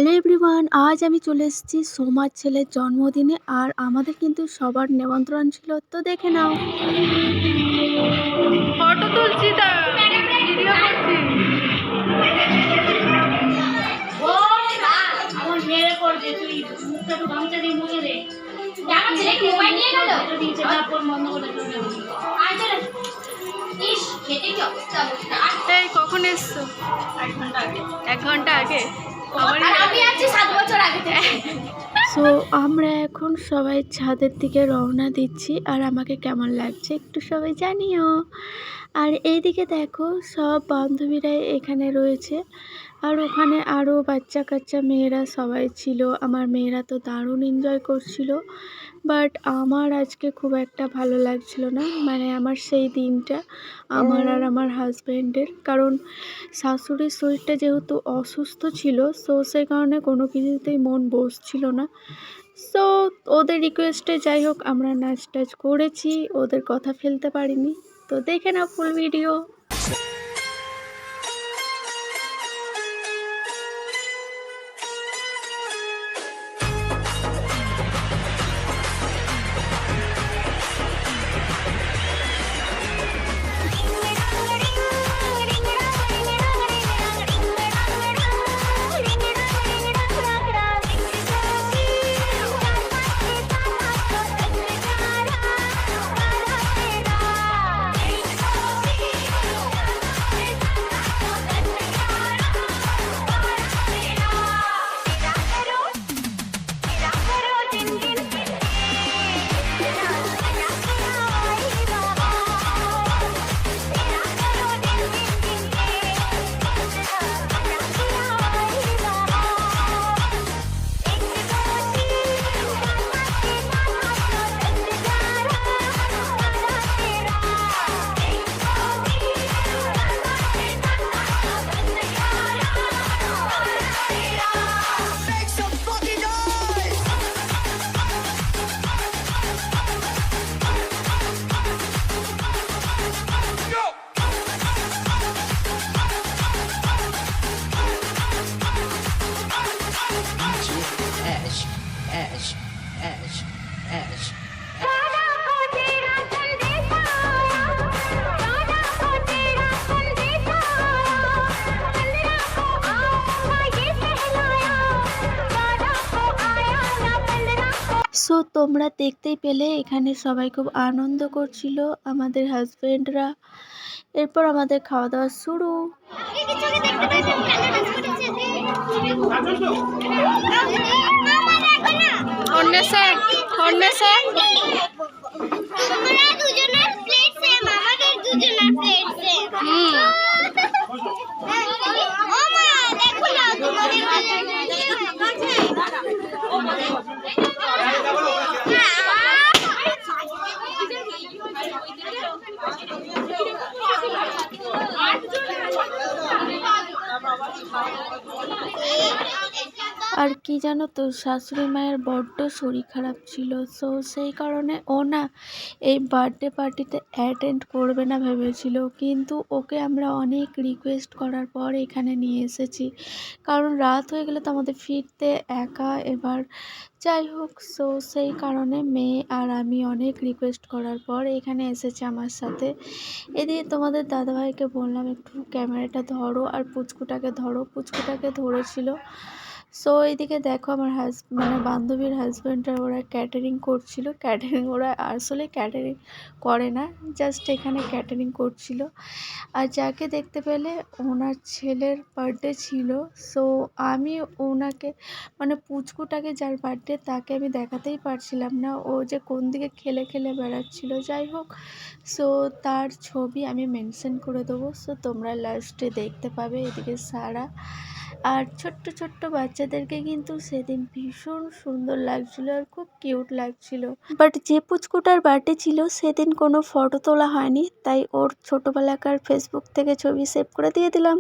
Hello everyone, আজ আমি চলে এসেছি সোমার ছেলের জন্মদিনে। আর আমাদের কিন্তু সবার নিমন্ত্রণ ছিল, তো দেখে নাও। ফটো তুলছি, ভিডিও করছি। আমার মেরে করবে, তুই মুখটা একটু গামছা দিয়ে মুছে দে। আমার ছেলে কি মোবাইল নিয়ে গেল? নিচে না ফোন বন্ধ করে চলে যাবে। আর চলে ইস, খেতে কি অবস্থা অবস্থা। এই কখন এসছো? 1 ঘন্টা আগে। 1 ঘন্টা আগে? আমি আছি 7 বছর আগে থেকে। সো আমরা এখন সবাই ছাদের দিকে রওনা দিচ্ছি। আর আমাকে কেমন লাগছে একটু সবাই জানিও। আর এইদিকে দেখো, সব বান্ধবীরাই এখানে রয়েছে। আর ওখানে আরও বাচ্চা কাচ্চা মেয়েরা সবাই ছিল। আমার মেয়েরা তো দারুণ এনজয় করছিল, বাট আমার আজকে খুব একটা ভালো লাগছিল না। মানে আমার সেই দিনটা, আমার আর আমার হাজব্যান্ডের, কারণ শাশুড়ির শরীরটা যেহেতু অসুস্থ ছিল, সো সেই কারণে কোনো কিছুতেই মন বসছিল না। সো ওদের রিকোয়েস্টে যাই হোক আমরা নাচ টাচ করেছি, ওদের কথা ফেলতে পারিনি। তো দেখে নাও ফুল ভিডিও। সো তোমরা দেখতেই পেলে এখানে সবাই খুব আনন্দ করছিল, আমাদের হাজবেন্ডরা। এরপর আমাদের খাওয়া দাওয়া শুরু। আর কি জানো তো, শাশুড়ি মায়ের বড্ড শরীর খারাপ ছিল। সো সেই কারণে ও না এই বার্থডে পার্টিতে অ্যাটেন্ড করবে না ভেবেছিল, কিন্তু ওকে আমরা অনেক রিকোয়েস্ট করার পর এখানে নিয়ে এসেছি, কারণ রাত হয়ে গেলে তো আমাদের ফিরতে একা। এবার যাই হোক, সো সেই কারণে মেয়ে আর আমি অনেক রিকোয়েস্ট করার পর এখানে এসেছে আমার সাথে। এদিকে তোমাদের দাদাভাইকে বললাম একটু ক্যামেরাটা ধরো আর পুচকুটাকে ধরো, পুচকুটাকে ধরেছিল। সো এইদিকে দেখো আমার মানে বান্ধবীর হাজব্যান্ডরা ওরা ক্যাটারিং করছিল। ওরা আসলে ক্যাটারিং করে না, জাস্ট এখানে ক্যাটারিং করছিল। আর যাকে দেখতে পেলে ওনার ছেলের বার্থডে ছিল। সো আমি ওনাকে মানে পুচকুটাকে যার বার্থডে তাকে আমি দেখাতেই পারছিলাম না, ও যে কোন দিকে খেলে খেলে বেড়াচ্ছিল। যাই হোক, সো তার ছবি আমি মেনশন করে দেবো, সো তোমরা লাস্টে দেখতে পাবে। এদিকে সারা আর ছোট্ট ছোট্ট বাচ্চাদেরকে কিন্তু সেদিন ভীষণ সুন্দর লাগছিল আর খুব কিউট লাগছিল। বাট যে পুচকুটার বার্থডে ছিল সেদিন কোনো ফটো তোলা হয়নি, তাই ওর ছোটোবেলাকার ফেসবুক থেকে ছবি সেভ করে দিয়ে দিলাম।